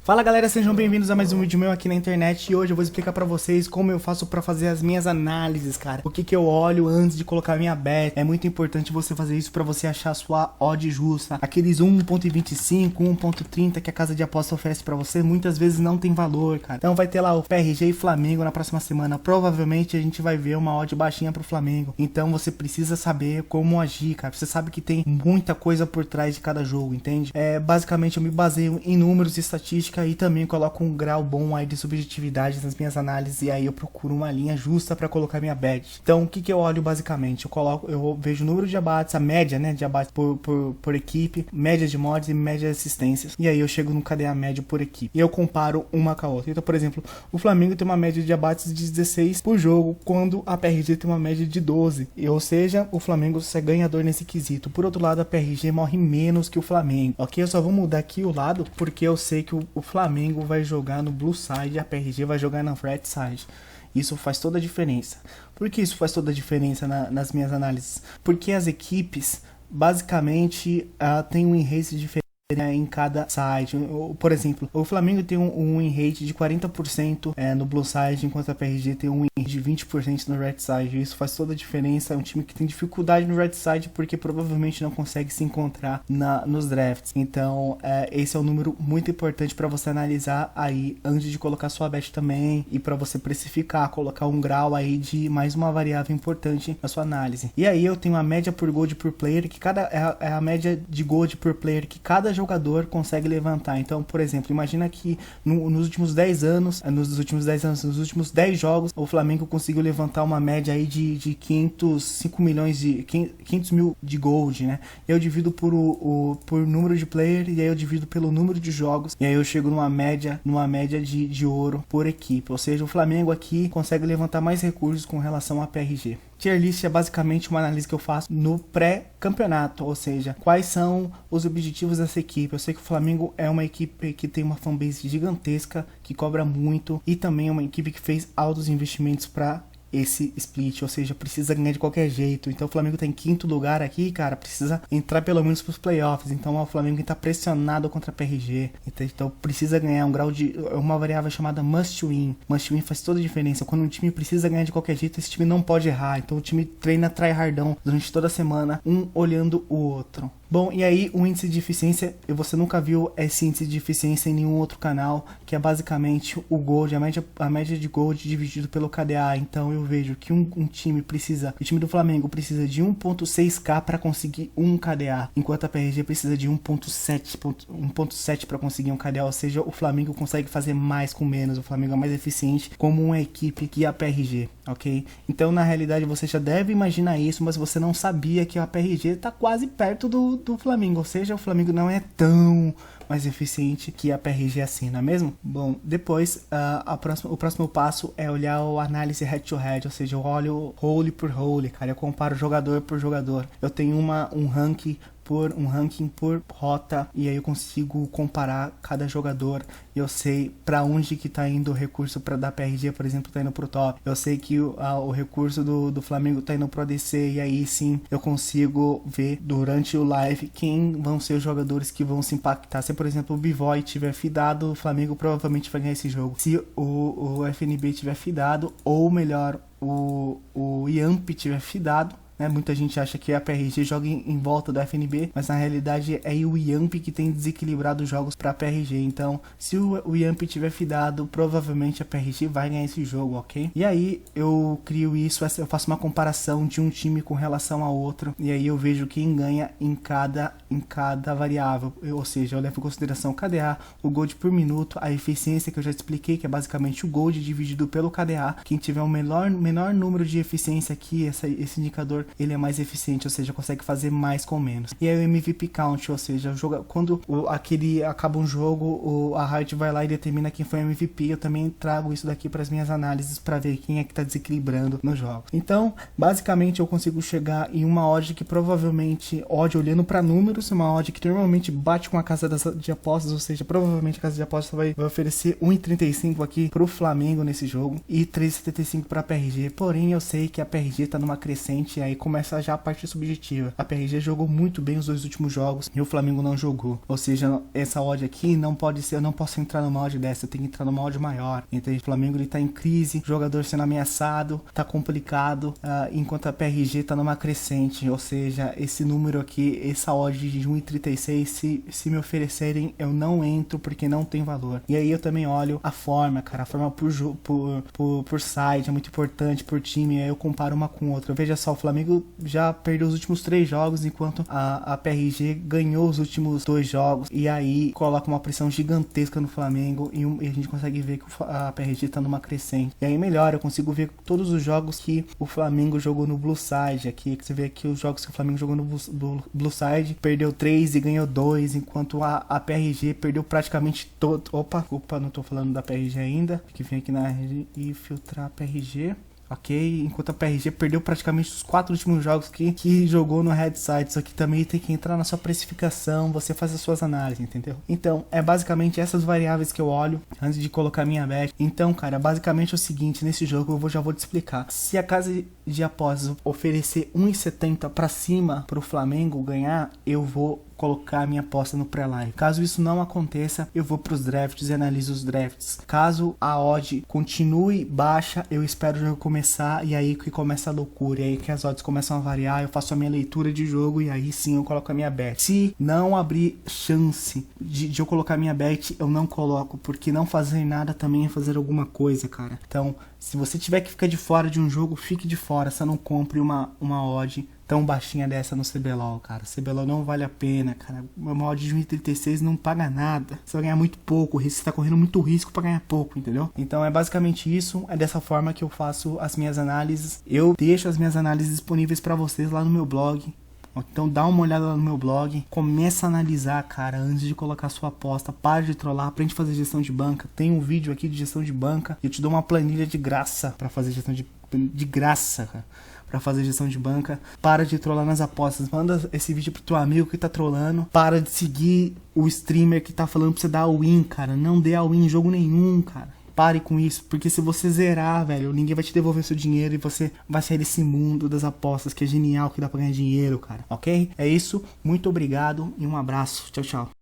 Fala galera, sejam bem-vindos a mais um vídeo meu aqui na internet. E hoje eu vou explicar pra vocês como eu faço pra fazer as minhas análises, cara. O que eu olho antes de colocar minha bet. É muito importante você fazer isso pra você achar a sua odd justa. Aqueles 1.25, 1.30 que a casa de aposta oferece pra você, muitas vezes não tem valor, cara. Então vai ter lá o PRG e Flamengo na próxima semana. Provavelmente a gente vai ver uma odd baixinha pro Flamengo. Então você precisa saber como agir, cara. Você sabe que tem muita coisa por trás de cada jogo, entende? Basicamente eu me baseio em números e estatísticas. E também coloco um grau bom aí de subjetividade nas minhas análises, e aí eu procuro uma linha justa para colocar minha bet. Então o que eu olho basicamente? Eu vejo o número de abates, a média, né, de abates por equipe, média de mods e média de assistências, e aí eu chego no KDA médio por equipe e eu comparo uma com a outra. Então, por exemplo, o Flamengo tem uma média de abates de 16 por jogo, quando a PRG tem uma média de 12, ou seja, o Flamengo é ganhador nesse quesito. Por outro lado, a PRG morre menos que o Flamengo, ok? Eu só vou mudar aqui o lado porque eu sei que o Flamengo vai jogar no blue side e a PRG vai jogar na red side. Isso faz toda a diferença. Por que isso faz toda a diferença nas minhas análises? Porque as equipes basicamente têm um enrace diferente em cada side. Por exemplo, o Flamengo tem um win rate de 40% no blue side, enquanto a PRG tem um win rate de 20% no red side. Isso faz toda a diferença. É um time que tem dificuldade no red side porque provavelmente não consegue se encontrar nos drafts. Então esse é um número muito importante para você analisar aí antes de colocar sua bet também, e para você precificar, colocar um grau aí de mais uma variável importante na sua análise. E aí eu tenho a média por gold por player, que é a média de gold por player que cada jogador consegue levantar. Então, por exemplo, imagina que nos últimos 10 jogos, o Flamengo conseguiu levantar uma média aí de 500 mil de gold, né? Eu divido por número de player, e aí eu divido pelo número de jogos, e aí eu chego numa média de ouro por equipe. Ou seja, o Flamengo aqui consegue levantar mais recursos com relação à PRG. Tier list é basicamente uma análise que eu faço no pré-campeonato, ou seja, quais são os objetivos dessa equipe. Eu sei que o Flamengo é uma equipe que tem uma fanbase gigantesca, que cobra muito, e também é uma equipe que fez altos investimentos para esse split, ou seja, precisa ganhar de qualquer jeito. Então o Flamengo tá em quinto lugar aqui, cara, precisa entrar pelo menos pros playoffs. Então o Flamengo tá pressionado contra a PRG, então precisa ganhar um grau de uma variável chamada must win. Must win faz toda a diferença. Quando um time precisa ganhar de qualquer jeito, esse time não pode errar. Então o time treina tryhardão durante toda a semana, um olhando o outro. Bom, e aí o índice de eficiência, você nunca viu esse índice de eficiência em nenhum outro canal, que é basicamente o gold, a média de gold dividido pelo KDA. Então eu vejo que o time do Flamengo precisa de 1.6k para conseguir um KDA, enquanto a PRG precisa de 1.7 para conseguir um KDA, ou seja, o Flamengo consegue fazer mais com menos. O Flamengo é mais eficiente como uma equipe que a PRG, ok? Então na realidade você já deve imaginar isso, mas você não sabia que a PRG está quase perto do Flamengo, ou seja, o Flamengo não é tão mais eficiente que a PRG assim, não é mesmo? Bom, depois o próximo passo é olhar a análise head to head, ou seja, eu olho role por role, cara, eu comparo jogador por jogador. Eu tenho um ranking por rota, e aí eu consigo comparar cada jogador. Eu sei para onde que tá indo o recurso da PRG, por exemplo, tá indo pro top. Eu sei que o recurso do Flamengo tá indo pro ADC, e aí sim eu consigo ver durante o live quem vão ser os jogadores que vão se impactar. Se, por exemplo, o Bivoy tiver fidado, o Flamengo provavelmente vai ganhar esse jogo. Se o FNB tiver fidado, ou melhor, o Yamp tiver fidado, né? Muita gente acha que a PRG joga em volta do FNB, mas na realidade é o Yamp que tem desequilibrado os jogos para a PRG. Então, se o Yamp tiver fidado, provavelmente a PRG vai ganhar esse jogo, ok? E aí eu crio isso, eu faço uma comparação de um time com relação a outro, e aí eu vejo quem ganha em cada variável. Ou seja, eu levo em consideração o KDA, o gold por minuto, a eficiência que eu já expliquei, que é basicamente o gold dividido pelo KDA. Quem tiver o menor número de eficiência aqui, esse indicador, ele é mais eficiente, ou seja, consegue fazer mais com menos. E aí o MVP count, ou seja, quando acaba um jogo, a Riot vai lá e determina quem foi o MVP. Eu também trago isso daqui para as minhas análises para ver quem é que tá desequilibrando no jogo. Então, basicamente eu consigo chegar em uma odd que provavelmente, olhando para números, ser uma odd que normalmente bate com a casa de apostas, ou seja, provavelmente a casa de apostas vai oferecer 1,35 aqui pro Flamengo nesse jogo e 3,75 pra PRG. Porém, eu sei que a PRG tá numa crescente e aí começa já a parte subjetiva. A PRG jogou muito bem os 2 últimos jogos e o Flamengo não jogou. Ou seja, essa odd aqui não pode ser, eu não posso entrar numa odd dessa, eu tenho que entrar numa odd maior. Então, o Flamengo ele tá em crise, jogador sendo ameaçado, tá complicado, enquanto a PRG tá numa crescente. Ou seja, esse número aqui, essa odd de 1,36, se me oferecerem, eu não entro porque não tem valor. E aí eu também olho a forma, cara, a forma por side é muito importante, por time, aí eu comparo uma com outra. Veja só, o Flamengo já perdeu os últimos 3 jogos, enquanto a PRG ganhou os últimos 2 jogos, e aí coloca uma pressão gigantesca no Flamengo, e a gente consegue ver que a PRG tá numa crescente. E aí melhor, eu consigo ver todos os jogos que o Flamengo jogou no Blue Side, aqui, que você vê aqui os jogos que o Flamengo jogou no Blue Side, perdeu 3 e ganhou 2, enquanto a PRG perdeu praticamente todo. Opa, não tô falando da PRG ainda, que vem aqui na rede e filtrar a PRG. Ok, enquanto a PRG perdeu praticamente os 4 últimos jogos que jogou no Red Side. Isso aqui também tem que entrar na sua precificação, você faz as suas análises, entendeu? Então, é basicamente essas variáveis que eu olho antes de colocar minha bet. Então, cara, basicamente é o seguinte, nesse jogo eu já vou te explicar. Se a casa de apostas oferecer 1,70 pra cima pro Flamengo ganhar, eu vou colocar a minha aposta no pré-live. Caso isso não aconteça, eu vou pros drafts e analiso os drafts. Caso a odd continue baixa, eu espero o jogo começar e aí que começa a loucura, e aí que as odds começam a variar, eu faço a minha leitura de jogo e aí sim eu coloco a minha bet. Se não abrir chance de eu colocar a minha bet, eu não coloco, porque não fazer nada também é fazer alguma coisa, cara. Então, se você tiver que ficar de fora de um jogo, fique de fora, só não compre uma odd tão baixinha dessa no CBLOL, cara. CBLOL não vale a pena, cara. Uma odd de 1,36 não paga nada. Você vai ganhar muito pouco, você tá correndo muito risco pra ganhar pouco, entendeu? Então é basicamente isso, é dessa forma que eu faço as minhas análises. Eu deixo as minhas análises disponíveis pra vocês lá no meu blog. Então dá uma olhada lá no meu blog, começa a analisar, cara, antes de colocar sua aposta. Para de trollar, aprende a fazer gestão de banca. Tem um vídeo aqui de gestão de banca e eu te dou uma planilha de graça pra fazer gestão de graça, cara. Pra fazer gestão de banca. Para de trollar nas apostas. Manda esse vídeo pro teu amigo que tá trollando. Para de seguir o streamer que tá falando pra você dar a win, cara. Não dê a win em jogo nenhum, cara. Pare com isso, porque se você zerar, velho, ninguém vai te devolver seu dinheiro e você vai sair desse mundo das apostas que é genial, que dá pra ganhar dinheiro, cara. Ok? É isso, muito obrigado e um abraço. Tchau, tchau.